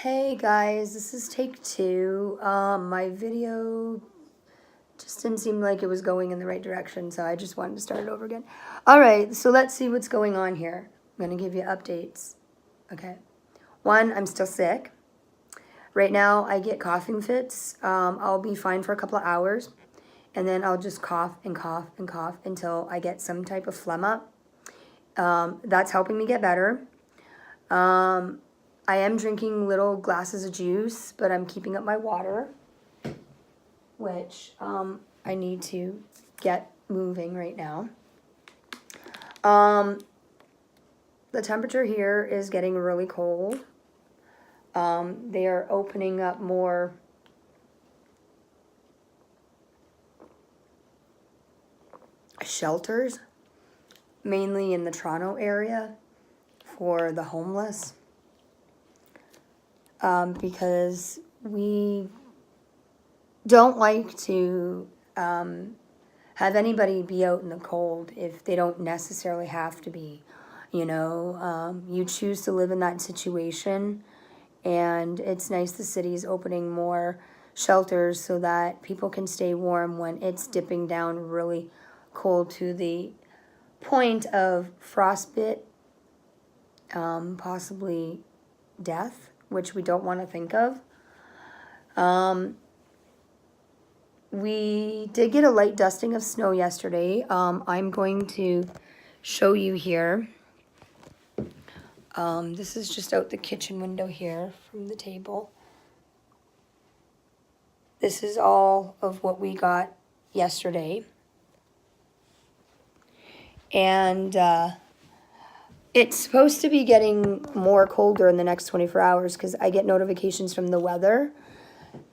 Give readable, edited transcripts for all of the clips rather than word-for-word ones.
Hey guys, this is take two. My video just didn't seem like it was going in the right direction, so I just wanted to start it over again. Alright, so let's see what's going on here. I'm going to give you updates. Okay. One, I'm still sick. Right now, I get coughing fits. I'll be fine for a couple of hours, and then I'll just cough and cough and cough until I get some type of phlegm up. That's helping me get better. I am drinking little glasses of juice, but I'm keeping up my water, which I need to get moving right now. The temperature here is getting really cold. They are opening up more shelters, mainly in the Toronto area for the homeless. Because we don't like to have anybody be out in the cold if they don't necessarily have to be. You know, you choose to live in that situation, and it's nice the city's opening more shelters so that people can stay warm when it's dipping down really cold to the point of frostbite, possibly death, which we don't want to think of. We did get a light dusting of snow yesterday. I'm going to show you here. This is just out the kitchen window here from the table. This is all of what we got yesterday. And it's supposed to be getting more colder in the next 24 hours because I get notifications from the weather.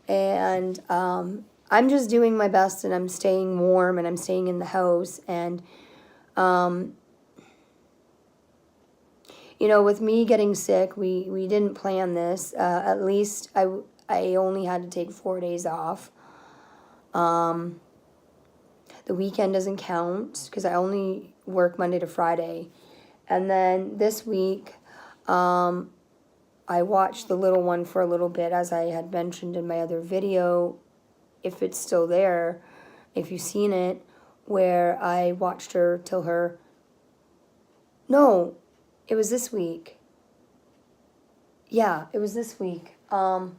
And I'm just doing my best, and I'm staying warm, and I'm staying in the house. And, you know, with me getting sick, we didn't plan this. At least I only had to take 4 days off. The weekend doesn't count because I only work Monday to Friday. And then this week, I watched the little one for a little bit, as I had mentioned in my other video, if it's still there, if you've seen it, where I watched her till her... No, it was this week. Yeah, it was this week. Let's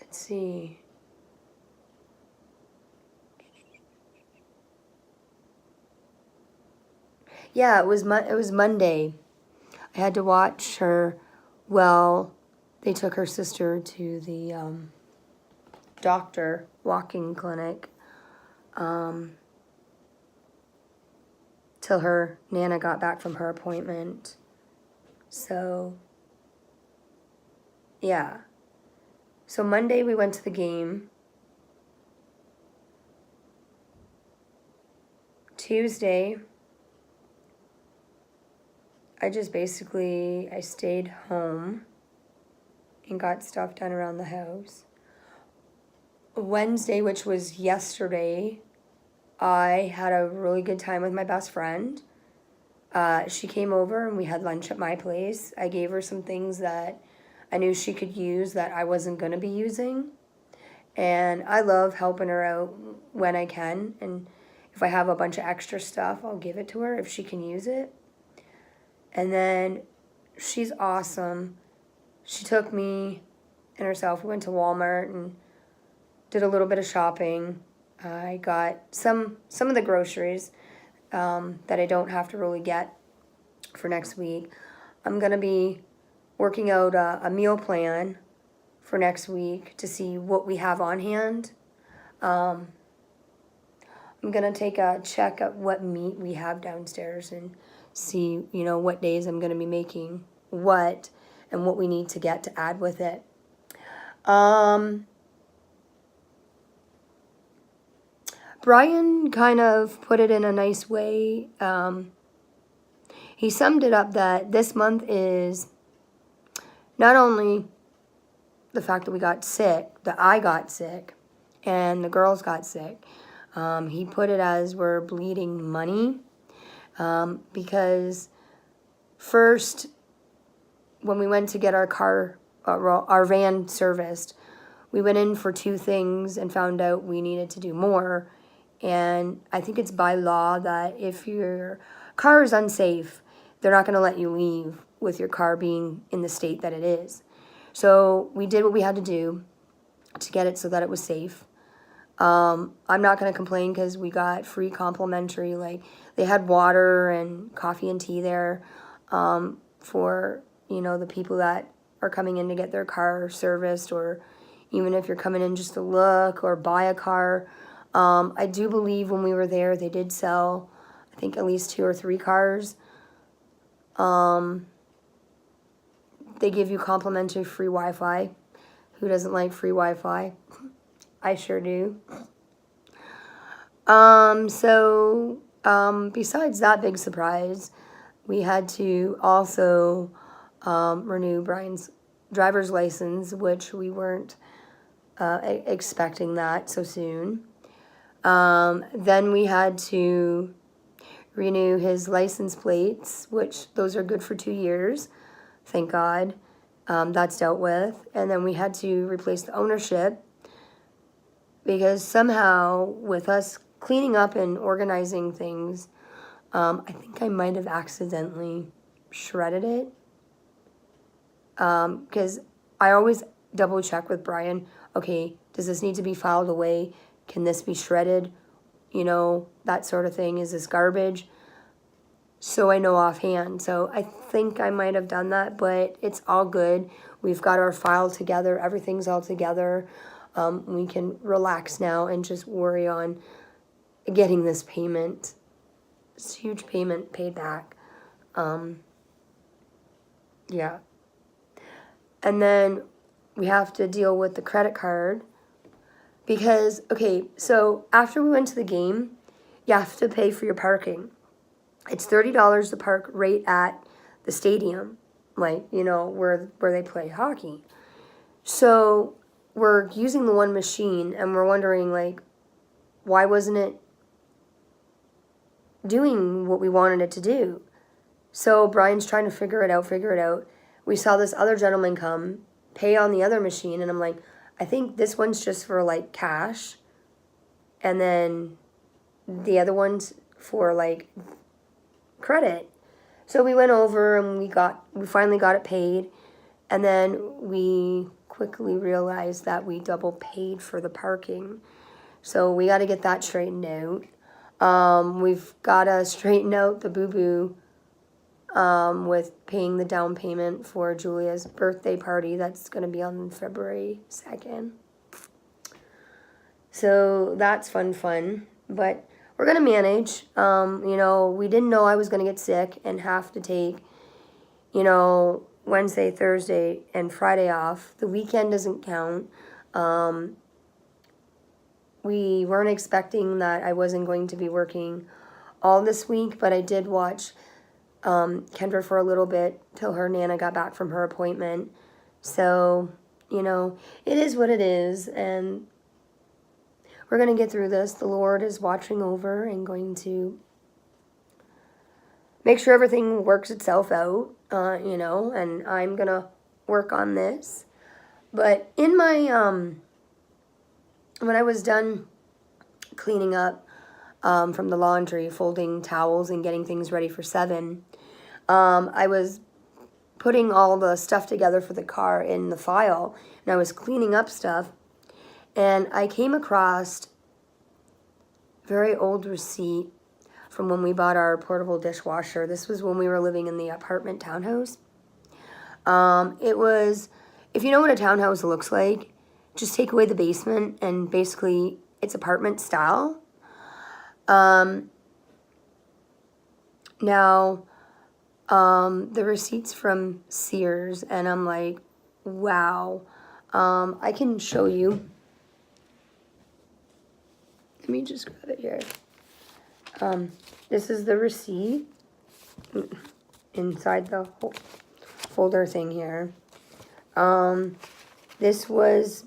see... Yeah, it was Monday. I had to watch her. Well, they took her sister to the doctor walking clinic till her Nana got back from her appointment. So, yeah. So Monday we went to the game. Tuesday, I stayed home and got stuff done around the house. Wednesday, which was yesterday, I had a really good time with my best friend. She came over and we had lunch at my place. I gave her some things that I knew she could use that I wasn't going to be using. And I love helping her out when I can. And if I have a bunch of extra stuff, I'll give it to her if she can use it. And then she's awesome. She took me and herself. We went to Walmart and did a little bit of shopping. I got some of the groceries that I don't have to really get for next week. I'm going to be working out a meal plan for next week to see what we have on hand. I'm going to take a check at what meat we have downstairs and see, you know, what days I'm going to be making what and what we need to get to add with it. Brian kind of put it in a nice way. He summed it up that this month is not only the fact that we got sick, that I got sick, and the girls got sick. He put it as we're bleeding money. Because first when we went to get our van serviced, we went in for 2 things and found out we needed to do more. And I think it's by law that if your car is unsafe, they're not going to let you leave with your car being in the state that it is. So we did what we had to do to get it so that it was safe. I'm not going to complain because we got free complimentary, like they had water and coffee and tea there for, the people that are coming in to get their car serviced, or even if you're coming in just to look or buy a car. I do believe when we were there, they did sell, I think, at least 2 or 3 cars. They give you complimentary free Wi-Fi. Who doesn't like free Wi-Fi? I sure do. Besides that big surprise, we had to also renew Brian's driver's license, which we weren't expecting that so soon. Then we had to renew his license plates, which those are good for 2 years, thank God. That's dealt with. And then we had to replace the ownership because somehow with us cleaning up and organizing things, I think I might have accidentally shredded it. Because I always double check with Brian, okay, does this need to be filed away? Can this be shredded? That sort of thing. Is this garbage? So I know offhand. So I think I might have done that, but it's all good. We've got our file together. Everything's all together. We can relax now and just worry on getting this payment, this huge payment, paid back. Yeah. And then we have to deal with the credit card because, okay, so after we went to the game, you have to pay for your parking. It's $30 to park right at the stadium, like, where they play hockey. So we're using the one machine and we're wondering, like, why wasn't it doing what we wanted it to do? So Brian's trying to figure it out. We saw this other gentleman come, pay on the other machine, and I'm like, I think this one's just for, like, cash, and then the other one's for, like, credit. So we went over and we finally got it paid, and then we quickly realized that we double paid for the parking. So we got to get that straightened out. We've got to straighten out the boo-boo with paying the down payment for Julia's birthday party. That's going to be on February 2nd. So that's fun. But we're going to manage. We didn't know I was going to get sick and have to take, Wednesday, Thursday, and Friday off. The weekend doesn't count. We weren't expecting that I wasn't going to be working all this week, but I did watch Kendra for a little bit till her Nana got back from her appointment. So, it is what it is, and we're going to get through this. The Lord is watching over and going to make sure everything works itself out, and I'm going to work on this. But in my, when I was done cleaning up from the laundry, folding towels and getting things ready for 7, I was putting all the stuff together for the car in the file, and I was cleaning up stuff, and I came across a very old receipt from when we bought our portable dishwasher. This was when we were living in the apartment townhouse. It was, if you know what a townhouse looks like, just take away the basement and basically it's apartment style. Now, the receipt's from Sears, and I'm like, wow. I can show you. Let me just grab it here. This is the receipt inside the folder thing here. This was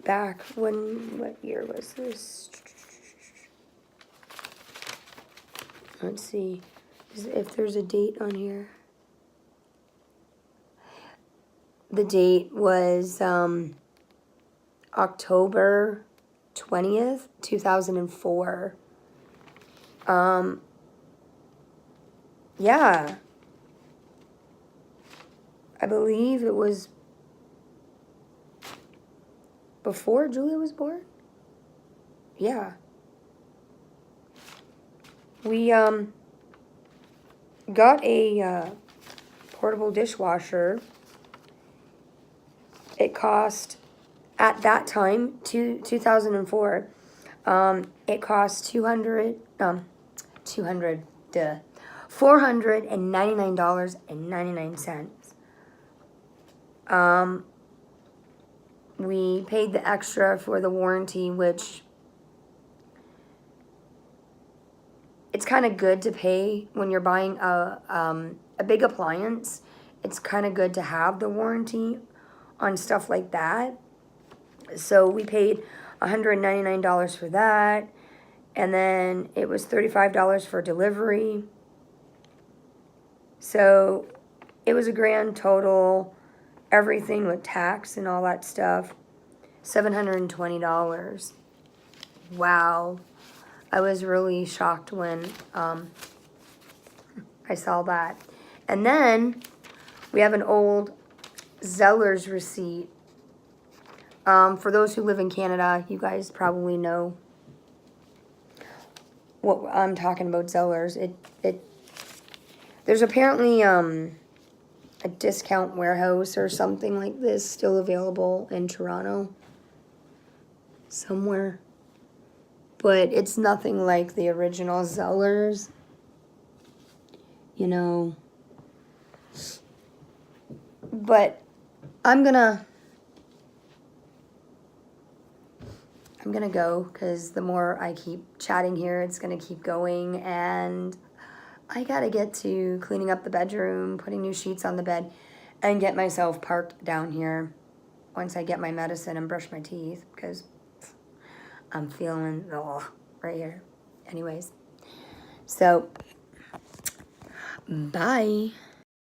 back when, what year was this? Let's see if there's a date on here. the date was October 20th, 2004. Yeah. I believe it was before Julia was born. Yeah. We got a portable dishwasher. It cost, at that time, 2004, it cost $499.99. We paid the extra for the warranty, which it's kind of good to pay when you're buying a big appliance. It's kind of good to have the warranty on stuff like that. So we paid $199 for that, and then it was $35 for delivery. So it was a grand total, everything with tax and all that stuff, $720. Wow. I was really shocked when I saw that. And then we have an old Zeller's receipt. For those who live in Canada, you guys probably know what I'm talking about, Zeller's. There's apparently a discount warehouse or something like this still available in Toronto somewhere. But it's nothing like the original Zeller's. You know. But I'm gonna go, because the more I keep chatting here, it's gonna keep going, and I gotta get to cleaning up the bedroom, putting new sheets on the bed, and get myself parked down here once I get my medicine and brush my teeth, because I'm feeling right here. Anyways, so bye.